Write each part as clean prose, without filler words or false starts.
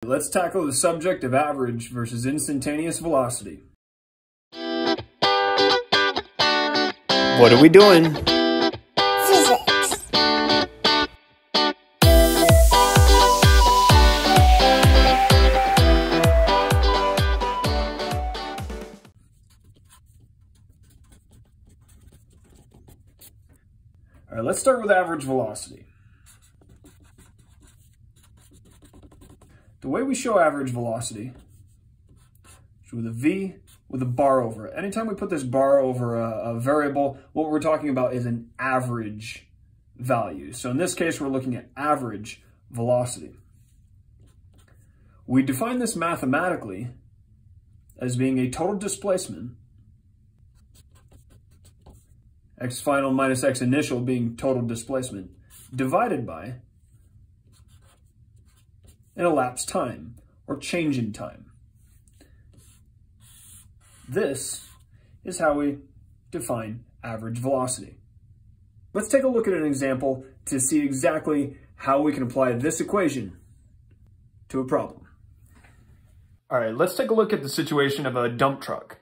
Let's tackle the subject of average versus instantaneous velocity. What are we doing? Physics. All right, let's start with average velocity. The way we show average velocity is with a V with a bar over it. Anytime we put this bar over a variable, what we're talking about is an average value. So in this case, we're looking at average velocity. We define this mathematically as being a total displacement, x final minus x initial being total displacement, divided by an elapsed time, or change in time. This is how we define average velocity. Let's take a look at an example to see exactly how we can apply this equation to a problem. All right, let's take a look at the situation of a dump truck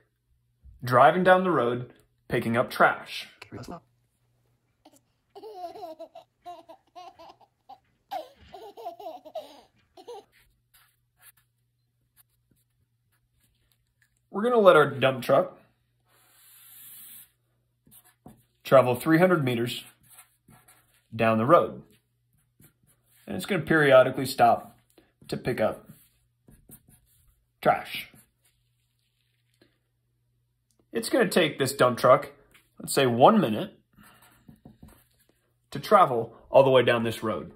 driving down the road, picking up trash. We're going to let our dump truck travel 300 meters down the road. And it's going to periodically stop to pick up trash. It's going to take this dump truck, let's say 1 minute, to travel all the way down this road.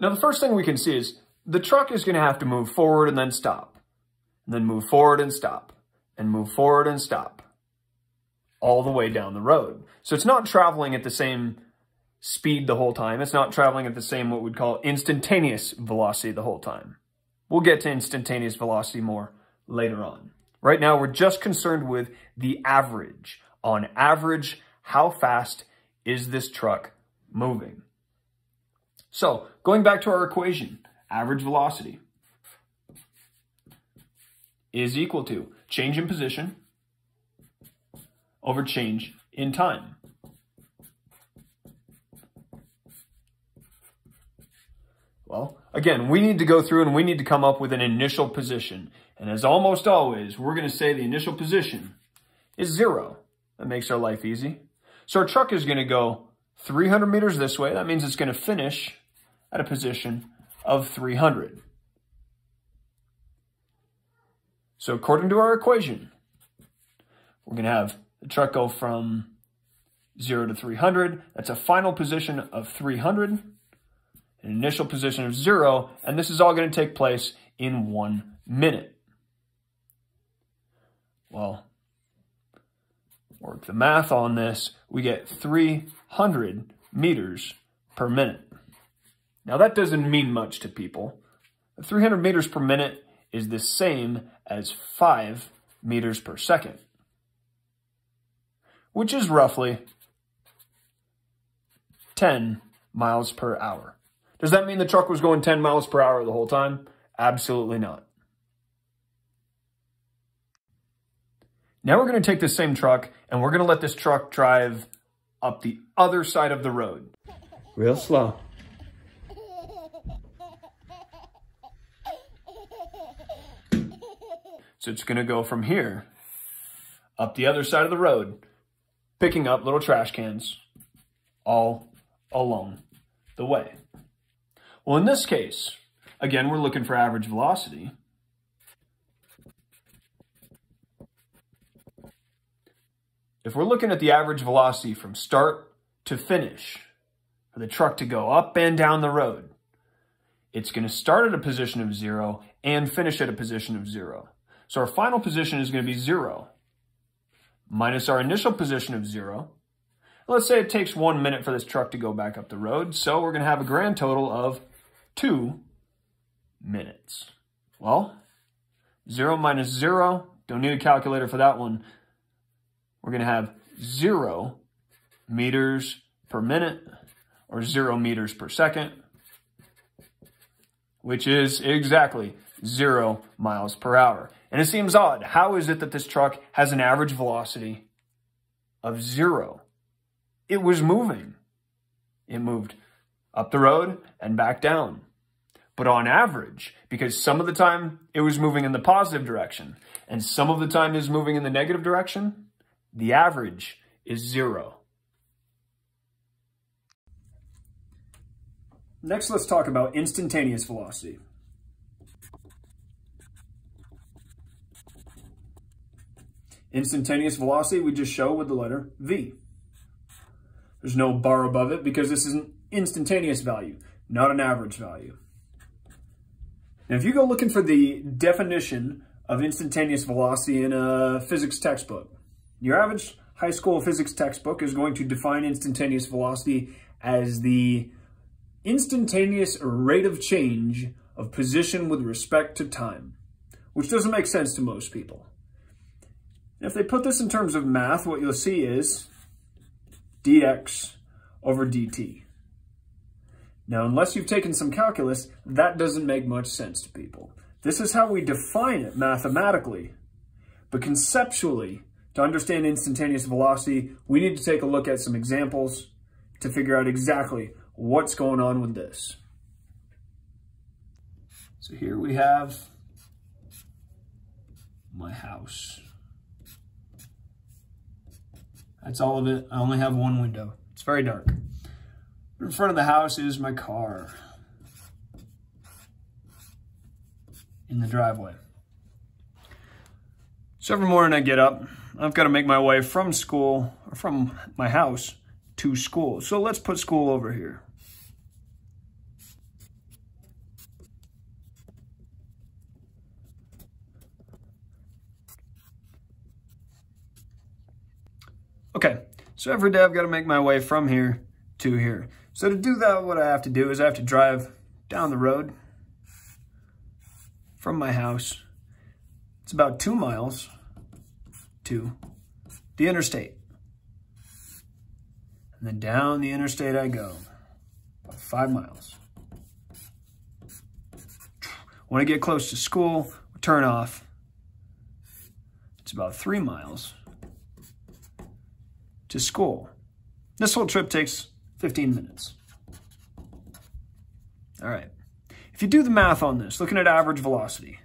Now, the first thing we can see is the truck is going to have to move forward and then stop, and then move forward and stop, and move forward and stop, all the way down the road. So it's not traveling at the same speed the whole time. It's not traveling at the same, what we'd call instantaneous velocity the whole time. We'll get to instantaneous velocity more later on. Right now, we're just concerned with the average. On average, how fast is this truck moving? So, going back to our equation, average velocity is equal to change in position over change in time. Well, again, we need to go through and we need to come up with an initial position. And as almost always, we're going to say the initial position is 0. That makes our life easy. So our truck is going to go 300 meters this way. That means it's going to finish at a position of 300. So according to our equation, we're going to have the truck go from 0 to 300. That's a final position of 300, an initial position of 0, and this is all going to take place in 1 minute. Well, work the math on this, we get 300 meters per minute. Now that doesn't mean much to people. 300 meters per minute is the same as 5 meters per second, which is roughly 10 miles per hour. Does that mean the truck was going 10 miles per hour the whole time? Absolutely not. Now we're going to take this same truck and we're going to let this truck drive up the other side of the road. Real slow. So it's going to go from here up the other side of the road, picking up little trash cans all along the way. Well, in this case, again, we're looking for average velocity. If we're looking at the average velocity from start to finish, for the truck to go up and down the road, it's going to start at a position of 0 and finish at a position of 0. So our final position is going to be 0 minus our initial position of 0. Let's say it takes 1 minute for this truck to go back up the road. So we're going to have a grand total of 2 minutes. Well, 0 minus 0, don't need a calculator for that one. We're going to have 0 meters per minute or 0 meters per second. which is exactly 0 miles per hour. And it seems odd. How is it that this truck has an average velocity of 0? It was moving. It moved up the road and back down. But on average, because some of the time it was moving in the positive direction and some of the time it was moving in the negative direction, the average is 0. Next, let's talk about instantaneous velocity. Instantaneous velocity we just show with the letter V. There's no bar above it because this is an instantaneous value, not an average value. Now, if you go looking for the definition of instantaneous velocity in a physics textbook, your average high school physics textbook is going to define instantaneous velocity as the instantaneous rate of change of position with respect to time, which doesn't make sense to most people. And if they put this in terms of math, what you'll see is dx over dt. Now, unless you've taken some calculus, that doesn't make much sense to people. This is how we define it mathematically. But conceptually, to understand instantaneous velocity, we need to take a look at some examples to figure out exactly what's going on with this. So here we have my house. That's all of it. I only have one window. It's very dark. In front of the house is my car in the driveway. So every morning I get up, I've got to make my way from school, or from my house to school. So let's put school over here. Okay, so every day I've got to make my way from here to here. So to do that, what I have to do is I have to drive down the road from my house. It's about 2 miles to the interstate. And then down the interstate I go, about 5 miles. When I get close to school, we turn off. It's about 3 miles to school. This whole trip takes 15 minutes. All right. If you do the math on this, looking at average velocity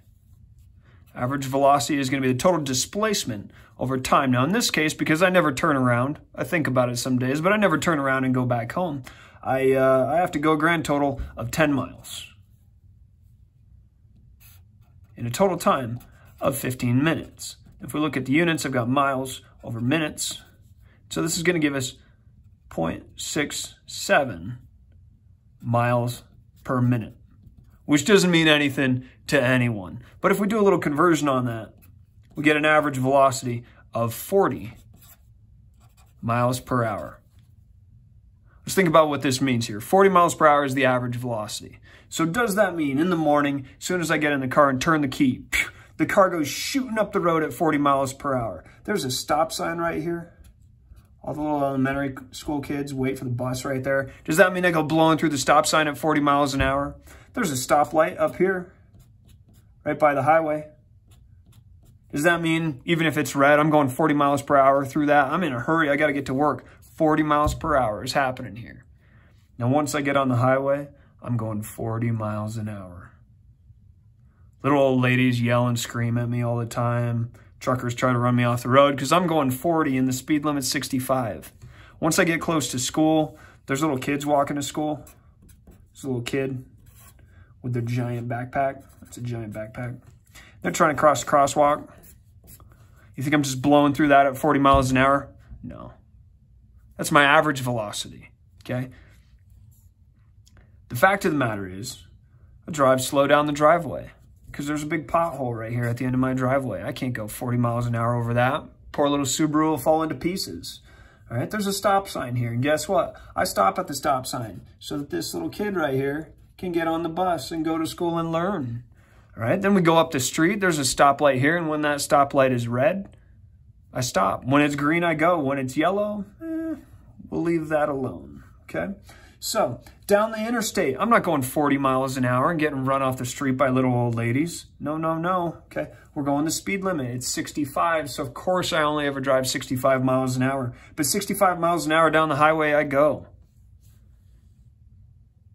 is going to be the total displacement over time. Now, in this case, because I never turn around, I think about it some days, but I never turn around and go back home. I have to go a grand total of 10 miles in a total time of 15 minutes. If we look at the units, I've got miles over minutes. So this is going to give us 0.67 miles per minute, which doesn't mean anything to anyone. But if we do a little conversion on that, we get an average velocity of 40 miles per hour. Let's think about what this means here. 40 miles per hour is the average velocity. So does that mean in the morning, as soon as I get in the car and turn the key, the car goes shooting up the road at 40 miles per hour? There's a stop sign right here. All the little elementary school kids wait for the bus right there. Does that mean I go blowing through the stop sign at 40 miles an hour? There's a stoplight up here, right by the highway. Does that mean even if it's red, I'm going 40 miles per hour through that? I'm in a hurry. I got to get to work. 40 miles per hour is happening here. Now, once I get on the highway, I'm going 40 miles an hour. Little old ladies yell and scream at me all the time. Truckers try to run me off the road because I'm going 40 and the speed limit's 65. Once I get close to school, there's little kids walking to school. There's a little kid with their giant backpack. That's a giant backpack. They're trying to cross the crosswalk. You think I'm just blowing through that at 40 miles an hour? No. That's my average velocity, okay? The fact of the matter is, I drive slow down the driveway because there's a big pothole right here at the end of my driveway. I can't go 40 miles an hour over that. Poor little Subaru will fall into pieces. All right, there's a stop sign here. And guess what? I stop at the stop sign so that this little kid right here can get on the bus and go to school and learn. All right, then we go up the street. There's a stoplight here. And when that stoplight is red, I stop. When it's green, I go. When it's yellow, we'll leave that alone, okay? So, down the interstate, I'm not going 40 miles an hour and getting run off the street by little old ladies. No, no, no. Okay, we're going the speed limit. It's 65, so of course I only ever drive 65 miles an hour. But 65 miles an hour down the highway I go.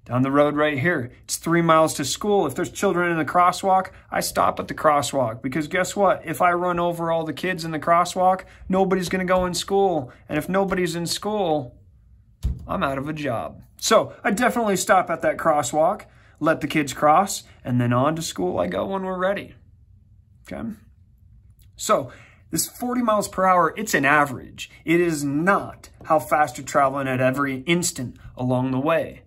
Down the road right here, it's 3 miles to school. If there's children in the crosswalk, I stop at the crosswalk because guess what? If I run over all the kids in the crosswalk, nobody's going to go in school. And if nobody's in school, I'm out of a job. So I definitely stop at that crosswalk, let the kids cross, and then on to school I go when we're ready. Okay? So this 40 miles per hour, it's an average. It is not how fast you're traveling at every instant along the way.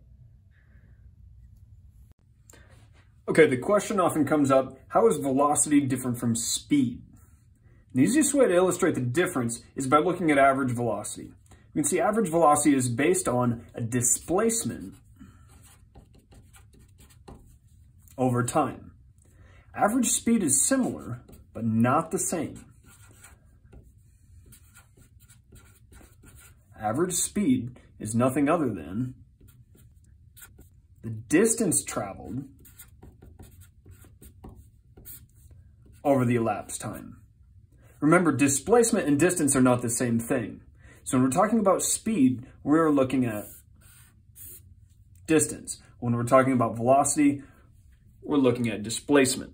Okay, the question often comes up, how is velocity different from speed? The easiest way to illustrate the difference is by looking at average velocity. You can see average velocity is based on a displacement over time. Average speed is similar, but not the same. Average speed is nothing other than the distance traveled over the elapsed time. Remember, displacement and distance are not the same thing. So when we're talking about speed, we're looking at distance. When we're talking about velocity, we're looking at displacement.